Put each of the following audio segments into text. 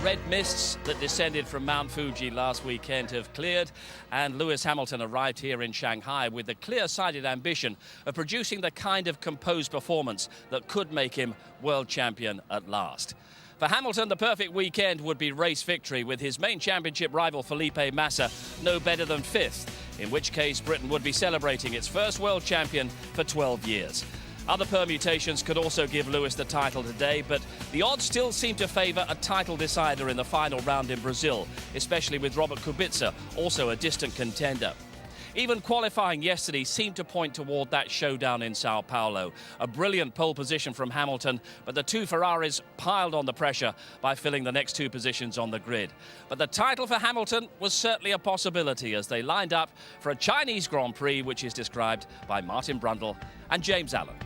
red mists that descended from Mount Fuji last weekend have cleared, and Lewis Hamilton arrived here in Shanghai with the clear-sighted ambition of producing the kind of composed performance that could make him world champion at last. For Hamilton, the perfect weekend would be race victory, with his main championship rival Felipe Massa no better than fifth, in which case Britain would be celebrating its first world champion for 12 years. Other permutations could also give Lewis the title today, but the odds still seem to favour a title decider in the final round in Brazil, especially with Robert Kubica, also a distant contender. Even qualifying yesterday seemed to point toward that showdown in Sao Paulo. A brilliant pole position from Hamilton, but the two Ferraris piled on the pressure by filling the next two positions on the grid. But the title for Hamilton was certainly a possibility as they lined up for a Chinese Grand Prix, which is described by Martin Brundle and James Allen.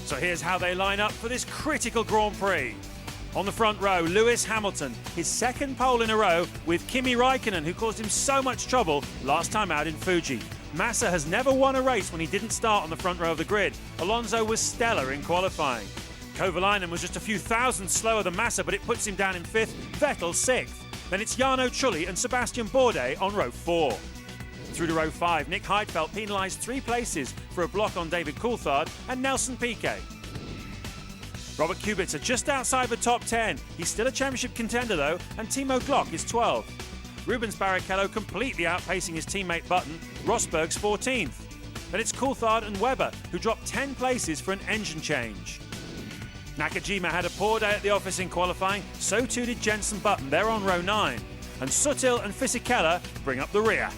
So here's how they line up for this critical Grand Prix. On the front row, Lewis Hamilton, his second pole in a row with Kimi Räikkönen, who caused him so much trouble last time out in Fuji. Massa has never won a race when he didn't start on the front row of the grid. Alonso was stellar in qualifying. Kovalainen was just a few thousandths slower than Massa, but it puts him down in fifth, Vettel sixth. Then it's Jarno Trulli and Sebastian Bourdais on row 4. Through to row 5, Nick Heidfeld penalised 3 places for a block on David Coulthard and Nelson Piquet. Robert Kubica just outside the top 10. He's still a championship contender though, and Timo Glock is 12th. Rubens Barrichello completely outpacing his teammate Button. Rosberg's 14th. Then it's Coulthard and Webber, who dropped 10 places for an engine change. Nakajima had a poor day at the office in qualifying, so too did Jenson Button. They're on row 9. And Sutil and Fisichella bring up the rear.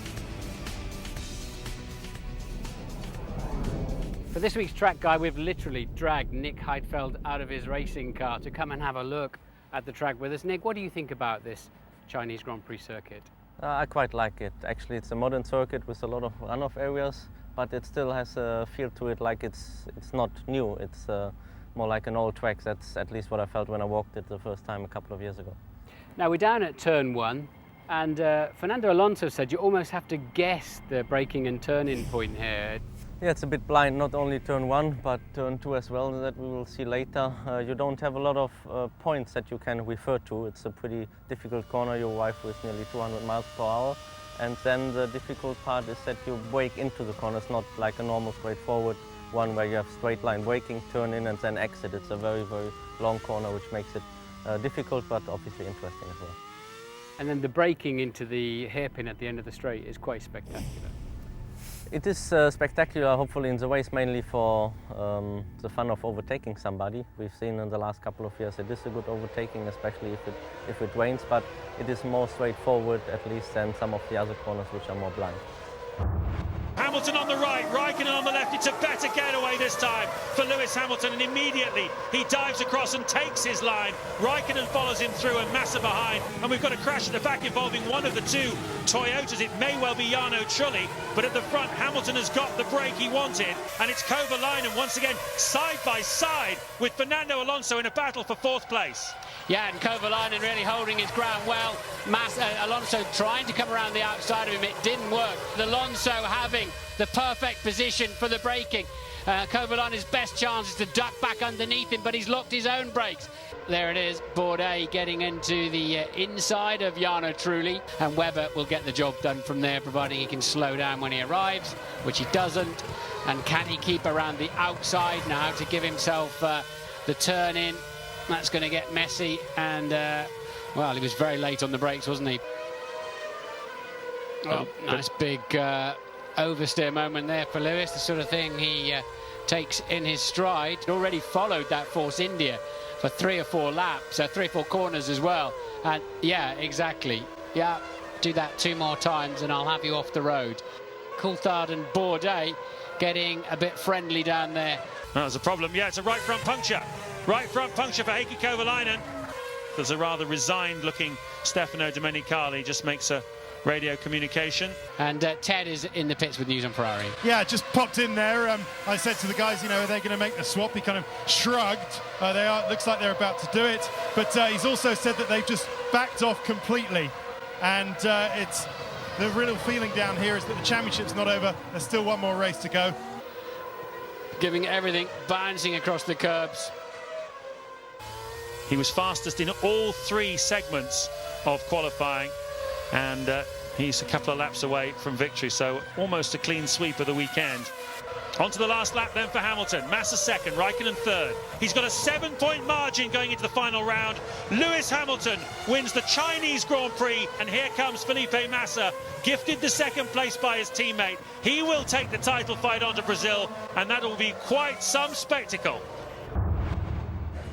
For this week's track guide, we've literally dragged Nick Heidfeld out of his racing car to come and have a look at the track with us. Nick, what do you think about this Chinese Grand Prix circuit? I quite like it. Actually, it's a modern circuit with a lot of runoff areas, but it still has a feel to it like it's not new. It's more like an old track. That's at least what I felt when I walked it the first time a couple of years ago. Now we're down at turn 1, and Fernando Alonso said you almost have to guess the braking and turn-in point here. Yeah, it's a bit blind, not only turn 1, but turn 2 as well, that we will see later. You don't have a lot of points that you can refer to. It's a pretty difficult corner. You arrive with nearly 200 miles per hour. And then the difficult part is that you brake into the corner. It's not like a normal straightforward one where you have straight line braking, turn in and then exit. It's a very, very long corner, which makes it difficult, but obviously interesting as well. And then the braking into the hairpin at the end of the straight is quite spectacular. It is spectacular, hopefully in the race, mainly for the fun of overtaking somebody. We've seen in the last couple of years it is a good overtaking, especially if it rains, but it is more straightforward at least than some of the other corners which are more blind. Hamilton on the right, Räikkönen on the left. It's a better getaway this time for Lewis Hamilton, and immediately he dives across and takes his line. Räikkönen follows him through and Massa behind, and we've got a crash at the back involving one of the two Toyotas. It may well be Jarno Trulli, but at the front Hamilton has got the break he wanted, and it's Kovalainen once again side by side with Fernando Alonso in a battle for 4th place. Yeah, and Kovalainen really holding his ground well. Alonso trying to come around the outside of him, it didn't work. Alonso having the perfect position for the braking. Kovalainen's best chance is to duck back underneath him, but he's locked his own brakes. There it is, Bourdais getting into the inside of Jarno Trulli, and Webber will get the job done from there, providing he can slow down when he arrives, which he doesn't. And can he keep around the outside now to give himself the turn in? That's going to get messy, and well, he was very late on the brakes, wasn't he? Oh, nice big oversteer moment there for Lewis, the sort of thing he takes in his stride. He'd already followed that Force India for 3 or 4 laps, 3 or 4 corners as well. And yeah, exactly. Yeah, do that 2 more times and I'll have you off the road. Coulthard and Bourdais getting a bit friendly down there. That was a problem. Yeah, it's a right front puncture. Right front puncture for Heikki Kovalainen. There's a rather resigned-looking Stefano Domenicali, just makes a radio communication. And Ted is in the pits with news on Ferrari. Yeah, just popped in there. I said to the guys, you know, are they going to make the swap? He kind of shrugged. Looks like they're about to do it. But he's also said that they've just backed off completely. And it's the real feeling down here is that the championship's not over. There's still one more race to go. Giving everything, bouncing across the curbs. He was fastest in all 3 segments of qualifying, and he's a couple of laps away from victory, so almost a clean sweep of the weekend. On to the last lap then for Hamilton. Massa second, Raikkonen third. He's got a 7-point margin going into the final round. Lewis Hamilton wins the Chinese Grand Prix, and here comes Felipe Massa, gifted the second place by his teammate. He will take the title fight on to Brazil, and that will be quite some spectacle.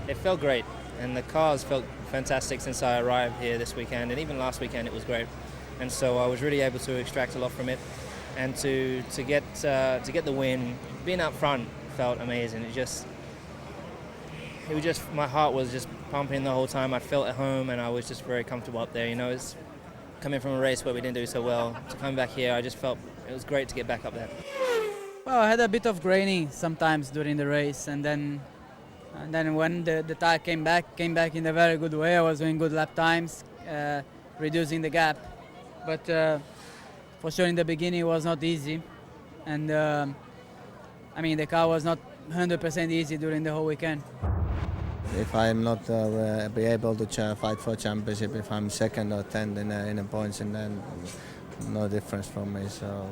It felt great, and the cars felt fantastic since I arrived here this weekend, and even last weekend it was great. And so I was really able to extract a lot from it. And to get the win, being up front felt amazing. It was just my heart was just pumping the whole time. I felt at home, and I was just very comfortable up there. You know, it's coming from a race where we didn't do so well to come back here. I just felt it was great to get back up there. Well, I had a bit of graining sometimes during the race, and then when the tire came back in a very good way. I was doing good lap times, reducing the gap, but. For sure, in the beginning, it was not easy, and I mean, the car was not 100% easy during the whole weekend. If I'm not be able to fight for championship, if I'm second or 10th in the points, and then no difference for me. So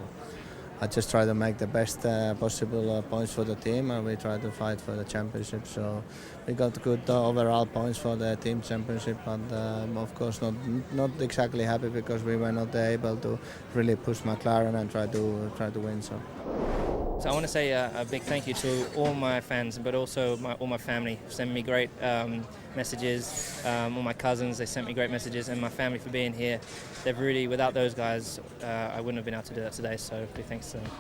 I just try to make the best possible points for the team, and we try to fight for the championship. So we got good overall points for the team championship, and of course not exactly happy because we were not able to really push McLaren and try to win. So I want to say a big thank you to all my fans, but also all my family. Sent me great messages. All my cousins, they sent me great messages, and my family for being here. They've really, without those guys, I wouldn't have been able to do that today. So big thanks to them.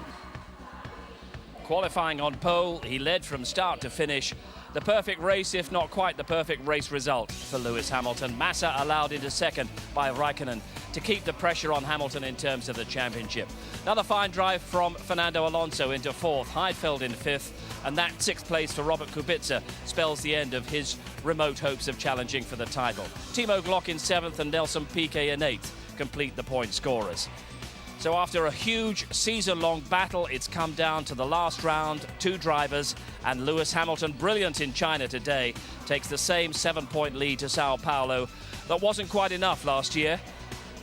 Qualifying on pole, he led from start to finish. The perfect race, if not quite the perfect race result for Lewis Hamilton. Massa allowed into second by Raikkonen to keep the pressure on Hamilton in terms of the championship. Another fine drive from Fernando Alonso into fourth, Heidfeld in fifth, and that sixth place for Robert Kubica spells the end of his remote hopes of challenging for the title. Timo Glock in seventh and Nelson Piquet in eighth complete the point scorers. So after a huge season-long battle, it's come down to the last round, 2 drivers, and Lewis Hamilton, brilliant in China today, takes the same 7-point lead to Sao Paulo. That wasn't quite enough last year.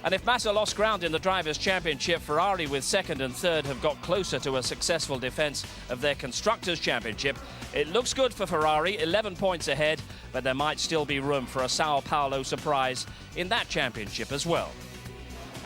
And if Massa lost ground in the Drivers' Championship, Ferrari with second and third have got closer to a successful defence of their Constructors' Championship. It looks good for Ferrari, 11 points ahead, but there might still be room for a Sao Paulo surprise in that championship as well.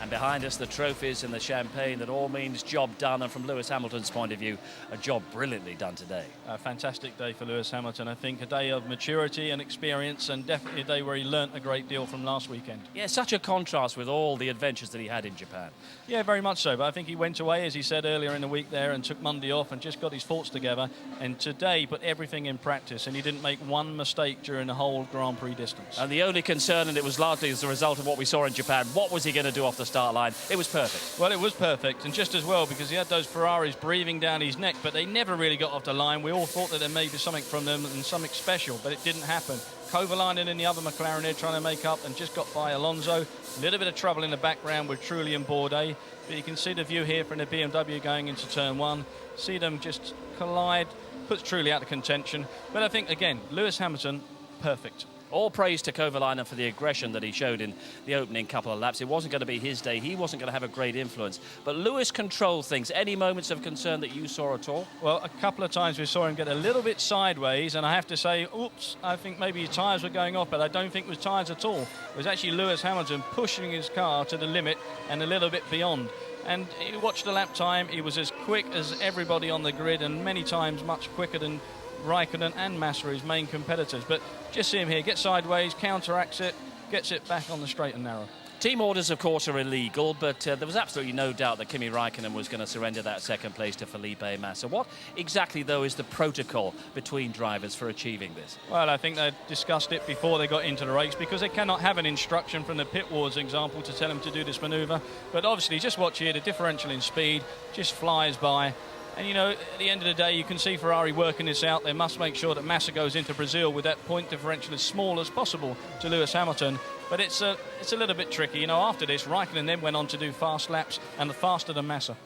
And behind us, the trophies and the champagne, that all means job done. And from Lewis Hamilton's point of view, a job brilliantly done today. A fantastic day for Lewis Hamilton. I think a day of maturity and experience, and definitely a day where he learnt a great deal from last weekend. Yeah, such a contrast with all the adventures that he had in Japan. Yeah, very much so. But I think he went away, as he said earlier in the week there, and took Monday off and just got his thoughts together. And today put everything in practice, and he didn't make one mistake during the whole Grand Prix distance. And the only concern, and it was largely as a result of what we saw in Japan, what was he going to do off the start line? It was perfect. Well, it was perfect, and just as well, because he had those Ferraris breathing down his neck, but they never really got off the line. We all thought that there may be something from them and something special, but it didn't happen. Kovalainen in the other McLaren there trying to make up and just got by Alonso. A little bit of trouble in the background with Trulli and Bourdais, but you can see the view here from the BMW going into turn one. See them just collide, puts Trulli out of contention. But I think, again, Lewis Hamilton, perfect. All praise to Kovalainen for the aggression that he showed in the opening couple of laps. It wasn't going to be his day. He wasn't going to have a great influence. But Lewis controlled things. Any moments of concern that you saw at all? Well, a couple of times we saw him get a little bit sideways, and I have to say, oops, I think maybe his tyres were going off, but I don't think it was tyres at all. It was actually Lewis Hamilton pushing his car to the limit and a little bit beyond. And you watched the lap time, he was as quick as everybody on the grid, and many times much quicker than Raikkonen and Massa, his main competitors. But just see him here, get sideways, counteracts it, gets it back on the straight and narrow. Team orders, of course, are illegal, but there was absolutely no doubt that Kimi Raikkonen was going to surrender that second place to Felipe Massa. What exactly, though, is the protocol between drivers for achieving this? Well, I think they discussed it before they got into the race, because they cannot have an instruction from the pit ward's example to tell them to do this manoeuvre. But obviously, just watch here, the differential in speed just flies by. And, you know, at the end of the day, you can see Ferrari working this out. They must make sure that Massa goes into Brazil with that point differential as small as possible to Lewis Hamilton. But it's a little bit tricky. You know, after this, Raikkonen then went on to do fast laps and faster than Massa.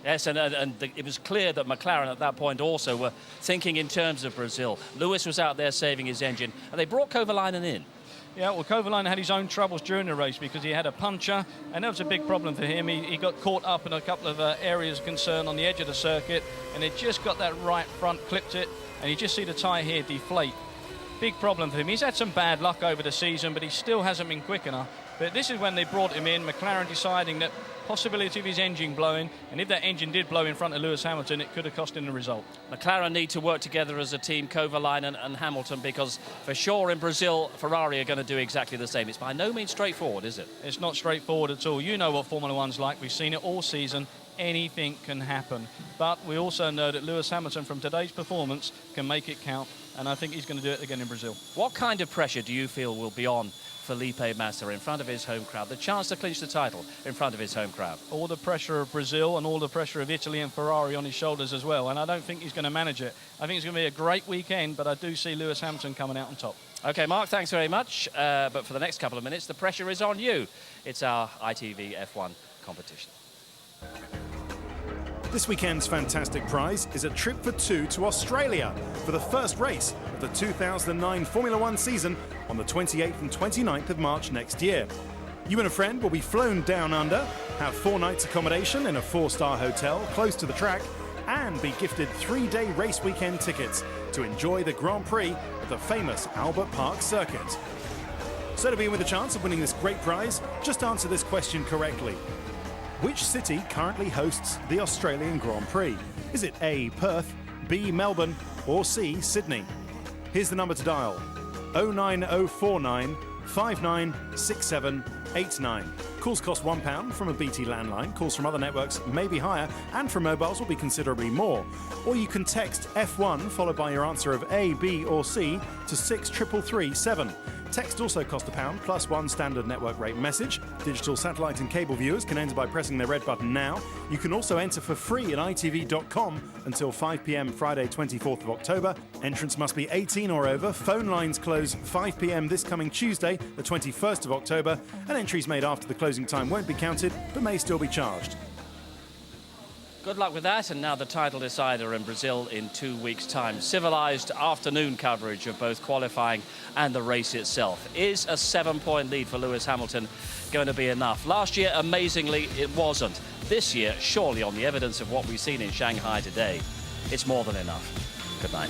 Yes, and it was clear that McLaren at that point also were thinking in terms of Brazil. Lewis was out there saving his engine, and they brought Kovalainen in. Yeah, well, Kovalainen had his own troubles during the race because he had a puncture, and that was a big problem for him. He got caught up in a couple of areas of concern on the edge of the circuit, and it just got that right front, clipped it, and you just see the tyre here deflate. Big problem for him. He's had some bad luck over the season, but he still hasn't been quick enough. But this is when they brought him in, McLaren deciding that possibility of his engine blowing, and if that engine did blow in front of Lewis Hamilton, it could have cost him the result. McLaren need to work together as a team, Kovalainen and Hamilton, because for sure in Brazil, Ferrari are going to do exactly the same. It's by no means straightforward, is it? It's not straightforward at all. You know what Formula One's like. We've seen it all season. Anything can happen. But we also know that Lewis Hamilton, from today's performance, can make it count, and I think he's going to do it again in Brazil. What kind of pressure do you feel will be on Felipe Massa in front of his home crowd, the chance to clinch the title in front of his home crowd? All the pressure of Brazil and all the pressure of Italy and Ferrari on his shoulders as well, and I don't think he's going to manage it. I think it's going to be a great weekend, but I do see Lewis Hamilton coming out on top. OK, Mark, thanks very much. But for the next couple of minutes, the pressure is on you. It's our ITV F1 competition. This weekend's fantastic prize is a trip for two to Australia for the first race of the 2009 Formula One season on the 28th and 29th of March next year. You and a friend will be flown down under, have 4 nights accommodation in a 4-star hotel close to the track, and be gifted 3-day race weekend tickets to enjoy the Grand Prix at the famous Albert Park circuit. So to be in with a chance of winning this great prize, just answer this question correctly. Which city currently hosts the Australian Grand Prix? Is it A, Perth, B, Melbourne, or C, Sydney? Here's the number to dial: 09049 596789. Calls cost £1 from a BT landline. Calls from other networks may be higher, and from mobiles will be considerably more. Or you can text F1 followed by your answer of A, B, or C to 63337. Text also costs £1 plus 1 standard network rate message. Digital satellite and cable viewers can enter by pressing the red button now. You can also enter for free at itv.com until 5 p.m. Friday 24th of October. Entrance must be 18 or over. Phone lines close 5 p.m. this coming Tuesday, the 21st of October, and entries made after the closing time won't be counted but may still be charged. Good luck with that, and now the title decider in Brazil in 2 weeks' time. Civilised afternoon coverage of both qualifying and the race itself. Is a 7-point lead for Lewis Hamilton going to be enough? Last year, amazingly, it wasn't. This year, surely on the evidence of what we've seen in Shanghai today, it's more than enough. Good night.